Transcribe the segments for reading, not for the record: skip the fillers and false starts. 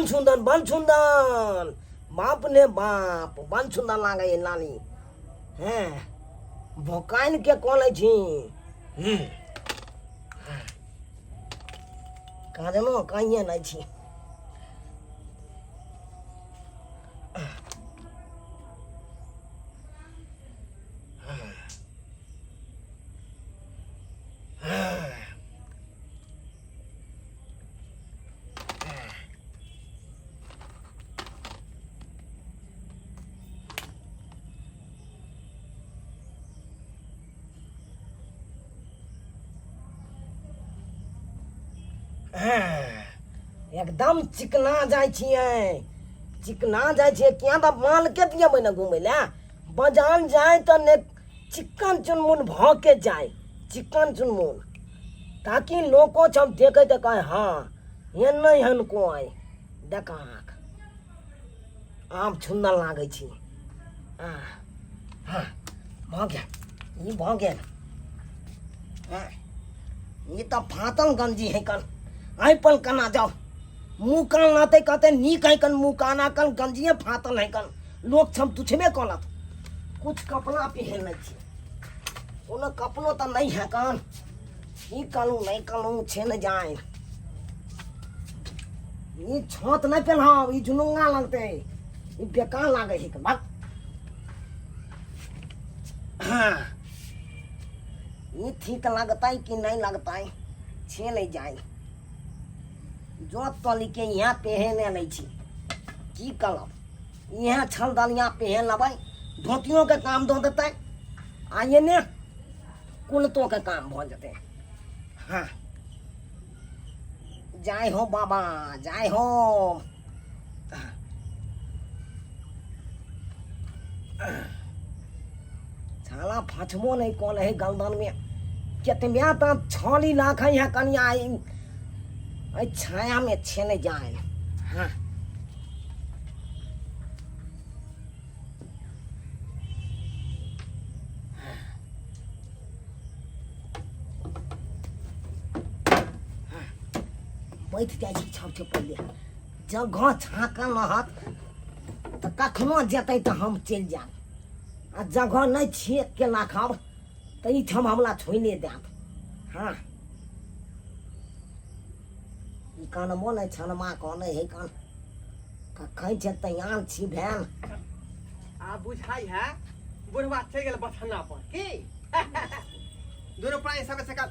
बन बाप ने बाप बन सुंदर लागे ये नानी हैं भोकाइन के कोले छी काजनो काइए नहीं छी एकदम चिकना जाय छियै क्या त माल के दिया बने घूमे ले बाजार जाए तो ने चिकन चुनमुन भ के जाए चिकन चुनमुन ताकि लोगों सब देखे तो कहे हाँ ये नहीं हन को आए डकाक आम सुंदर लागे छी हाँ भ गेल ये तो फातल गंजी है कन आई पल कना जाओ मुँह कान लाते कहते नी कहीं कन मुँह काना कन गंजिए फातल है कन लोग छम तुझमें कहलत कुछ कपड़ा पहन छी उन कपड़ो तो नहीं है कन ई कलू नहीं कलू छे न जाए ये छोत नहीं पहनाओ ये जुलूंगा लगते ये बेकार लागे है कन हाँ ये ठीक लगता है कि नहीं लगता है छे नहीं जाए जो तली के यहाँ पहने नहीं छी की करब यहाँ छल दलिया पहन लबै धोतियों के काम दो देते आइए ने कुलतों के काम भ जते हाँ जाय हो बाबा जाय हो छाला फचमो नहीं कौन है गलदन में कितने तो 6 लाख है यहाँ कन्या आई छाया में छे नहीं जाए हाँ बैठ जाए छप पहले जगह छाकल रहत तो कखनो जेते तो हम चल जाब आ जगह नहीं छेक के राखब तो ई हम हमला छोइने देब हाँ ई कान मोन छनमा कौन है कान कखै छै तैयार छी भेल आ बुझाई है बुढ़वा चल गेल बथना पर की दोनों प्राणी सब से कल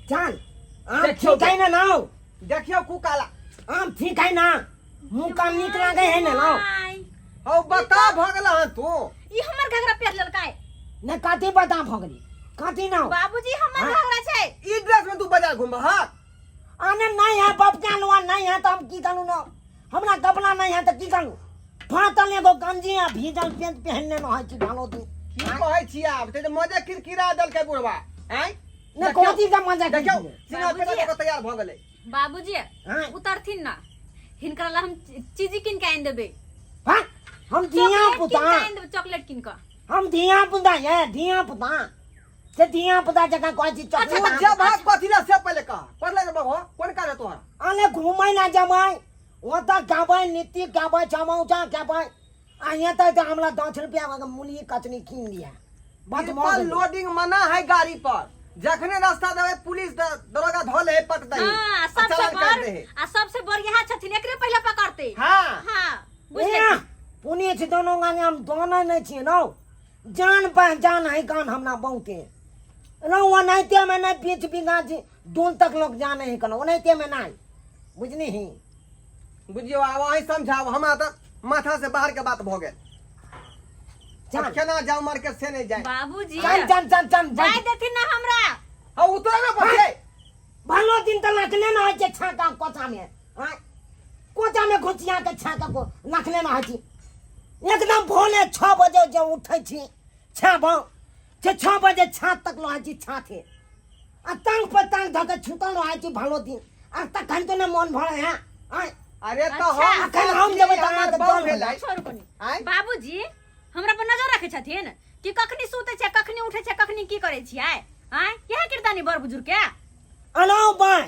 चल आम ठीक है ना नाउ देखियो कु काला आम ठीक है ना मुंह का निक लागे है ना नाउ हो बता भगला हन तू ई हमर घगरा पेट ललकाय ने काती बता भगली काती ना बाबूजी हमर घगरा छै ई ड्रेस में तू बाजार घूम हा आने नहीं है बाप क्या लुआ नहीं है तो हम की करूं ना हमरा कपड़ा नहीं है तो की करूं फाटल एगो गंजी आ भीजल पेंट पहनने न है छी भालो तू की कहै छी आब ते मजे किरकिरा दल के बुढ़वा हैं ने कोती का मजा देखियो सीना पे तो तैयार भ गेलै बाबूजी उतरथिन ना हिनकर ला हम चीज किन के आइन देबे हां हम धिया पुता चॉकलेट किन का हम धिया पुता है धिया पुता से धिया पुता जगह कोई चीज चॉकलेट जब भाग कथिला से पहले कहा पढ़ले रे बाबू कोन का रे तोहरा आले घुमाई ना जमाई वो तो गाबै नीति गाबै चमौचा गाबै आया तो हमरा 10 रुपया में मूली कचनी कीन लिया बात पर लोडिंग मना है गाड़ी पर जखने रास्ता देवे पुलिस दरोगा धो ले पट दे हां सबसे बढ़िया छथिन एकरे पहले पकड़ते हां हां बुझले पुलिस दोनों गाने हम दोनों नहीं छी नो जान पहचान है कान हमरा बहुते रहुआ नैते में नहीं पीछ बिगा दूर तक लोग जाने ही कनो नैते में नहीं बुझनी ही बुझियो आब वही समझाओ हमरा त माथा से बाहर के बात भ गेल चल केना जाओ मार्केट से नहीं जाए बाबूजी चल जाय देथिन ना हमरा हां उतरे में पड़े भालो दिन त लखले ना है के छाका कोचा में हां कोचा में घुसिया के छाका को लखले ना है एकदम भोले 6 बजे जो उठै छी 6 बजे छात तक लो छी छाते आ तंग पर तंग धके छुतल रहे छी भालो दिन आ तखन तो न मन भरे है अरे तो अखन हम जब तक बम भेलै छोड़ कोनी बाबूजी हमरा पर नजर रखे छथिन कि कखनी सुते छै कखनी उठे छै कखनी की करे छियै आय यह कीर्तनी बड़ बुजुर्ग के अलाउ बाय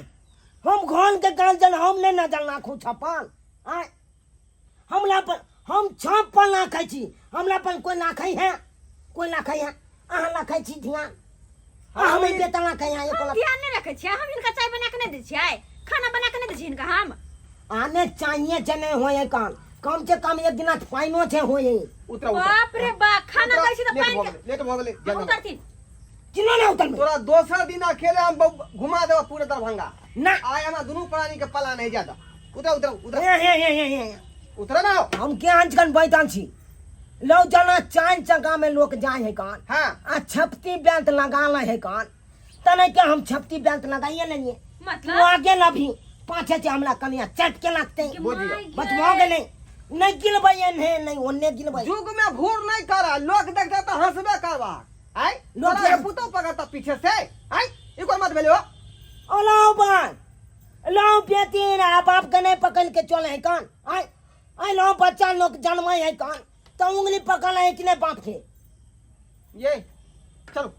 हम घन के गाल जन हम नहीं ना जानना खू छप्पन आय हमला पर हम छप्पन ना खाई छी हमला पर कोई ना खाई है कोई ना खाई है अहाँ ना खाई छी ध्यान हम बेटा ना खाई है हम ध्यान नहीं रखे छियै हम इनका चाय बना के नहीं दै छियै खाना बना के नहीं दै छियै इनका हम आने चाहिए चने होए कान कम से कम एक दिन फाइनो छे होए उतरा बाप रे बा खाना दै छी त पानी लेट हो गेले हम उतरती चिनो ना उतर तोरा दोसर दिन अकेले हम घुमा देबा पूरे दरभंगा ना आय हमरा दुनू प्राणी के पला नहीं ज्यादा उतरा ये उतरा ना हम के आंचकन बैठन छी लो जना चान चका में लोग जाए है कान हां आ छपती बेल्ट लगा ले है कान तने के हम छपती बेल्ट लगाइए लेंगे मतलब तू आगे ना भी पाछे से हमला कनिया चट के लगते बचवा गेले नहीं गिलबै है नहीं ओन्ने गिलबै जुग में भूर नहीं करा लोग देखता तो हंसबे करबा आय लोग लोग पुतो पकड़ता पीछे से आय एको मत भेलो ओलाओ बान लाओ बेटी ना बाप के नहीं पकड़ के चले है कान आय आय लाओ बच्चा लोग जन्मे है कान तो उंगली पकड़ है कि नहीं बाप के ये चलो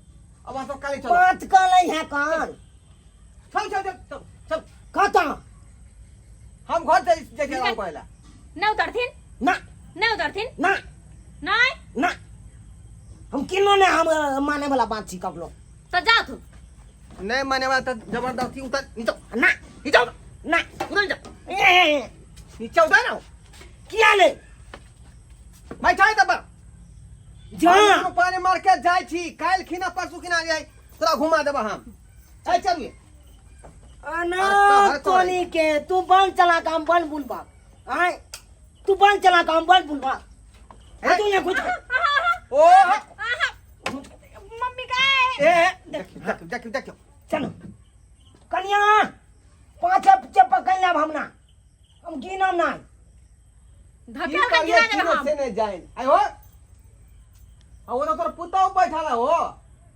अब हम सब काले चलो बात कर ले है कान चल चल चल चल चल खाता हम घर से देखे रहो पहला नहीं उतरथिन ना नहीं उतरथिन ना नहीं ना हम किलो ने हम माने वाला बात छी कबलो तो जा तू नहीं माने वाला तो जबरदस्ती उतर नीचे ना नीचे ना उतर जा ए नीचे उतर ना किया ले भाई चाहे तब जा हम पानी मार के जाय छी काल खिना परसू खिना जाय तोरा घुमा देबा हम चल चलिए अना तोनी के तू बन चला काम बन बुलबा आय तू बन चला काम बन बुलबा है तू ये कुछ ओ मम्मी का ए देख चलो कन्या पांच पकड़ लेब हमना हम गिनम ना धकेल के गिरा देब हम से नहीं जाए आई हो आ वो तोर पुतो बैठा हो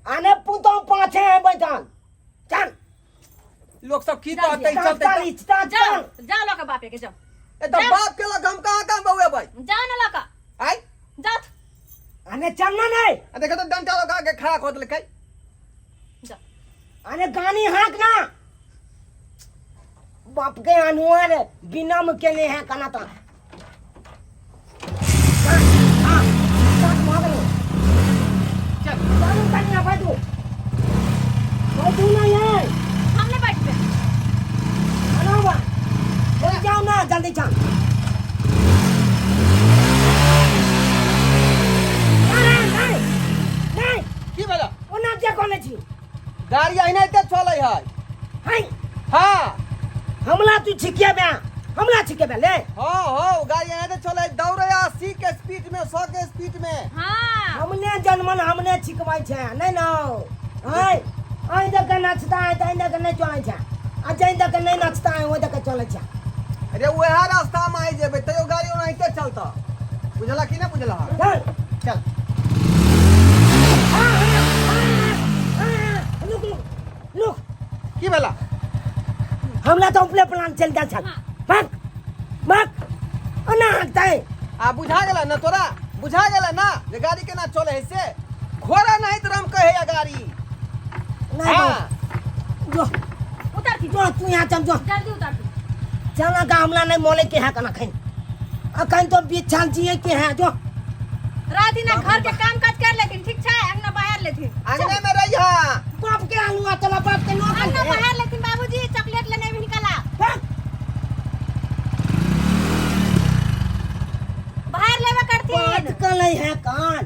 आने पुतो पाछे है बैठल चल लोग सब की कहते चलते जाओ जाओ लोका बापे के जाओ ए तो बाप के लग हम कहां बउए भाई जाओ ना लोका आई जाओ आने चलना नहीं आ देखो तो डंडा लगा के खड़ा कर देलकै जाओ आने गानी हाँक ना बाप के अनुहार बिनम के लिए है कना तो चल कन्या बैठू ना ये हम नहीं बैठ पे अनवा जाओ ना जल्दी चल नहीं की भेला ओना जे कोने छी गाड़ी अहिना एते चलै है हाय हां हमला तू छिके बे हमला छिके बे ले हां हो गाड़ी अहिना एते चलै दौड़े 80 के स्पीड में 100 के स्पीड में हां हमने जन्मन हमने छिकवाई छे नहीं ना हाय आई तक नचता है तई तक नहीं चले छे आ जई तक नहीं नचता है वो तक चले छे अरे वह रास्ता में आई जेबे तयो गाड़ी ओना एते चलता बुझला कि नहीं बुझला चल चल लुक लुक लुक की भेला हमला तो अपने प्लान चल गया छल भाग भाग ओना हटता है आ बुझा गेला ना तोरा बुझा गेला ना जे गाड़ी केना चले है से घोड़ा नहीं तो हम कहे या गाड़ी नहीं हां जो उतर थी जो तू यहाँ चल जो जल्दी उतर थी चला का हमला नहीं मोले के है कना खैन अखन तो बीच छाल जिए के है जो रात दिन घर के काम काज कर लेथिन ठीक छै अंगना बाहर लेथिन अंगने में रहिया बाप के आलूआ चला बाप के नो अंगना बाहर लेथिन बाबूजी चॉकलेट लेने भी निकला बाहर लेवा बात करथिन कले है कान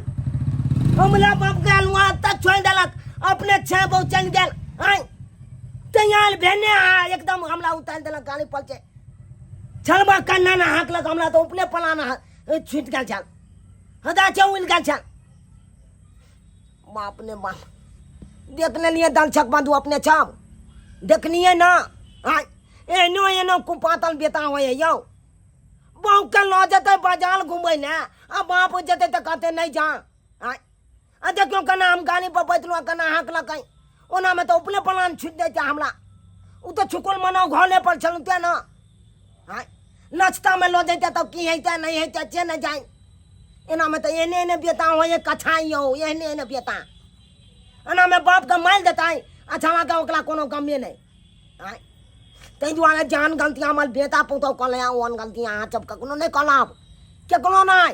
हमला बाप के आलूआ तक छोड़ देलक अपने छह बहु चल गेल हाय तैयार भेने आ एकदम हमला उतार देलक गाड़ी पर से छलबा कन्ना ना हाकलक हमला तो अपने पलाना छूट गेल छल हदा चौल गेल छल बाप ने बाप देखने लिए दल छक बांधू अपने छाव देखनिए ना हाय एनो एनो कुपातल बेता होय यौ बाप के ल जते बाजार घुमै ने आ बाप जते त कहते नहीं जा हाय आ देखियो कना हम गाड़ी पर बैठलो कना हाकलक ओना में तो अपने पलान छूट दे हमला उ तो छुकुल मनो घोले पर चलते ना हाय लचता में लो देते तब की हेते नहीं हेते चे न जाए एना में तो एने एने बेता होय कछाई यो एने एने बेता एना में बाप का माइल देता है अच्छा का ओकला कोनो कमे नहीं हाय ताहि दुआरे जान गलती हमर बेटा पुतहु कहले ओहन गलती अहाँ सब कखनो नहि कहब, कखनो नहि।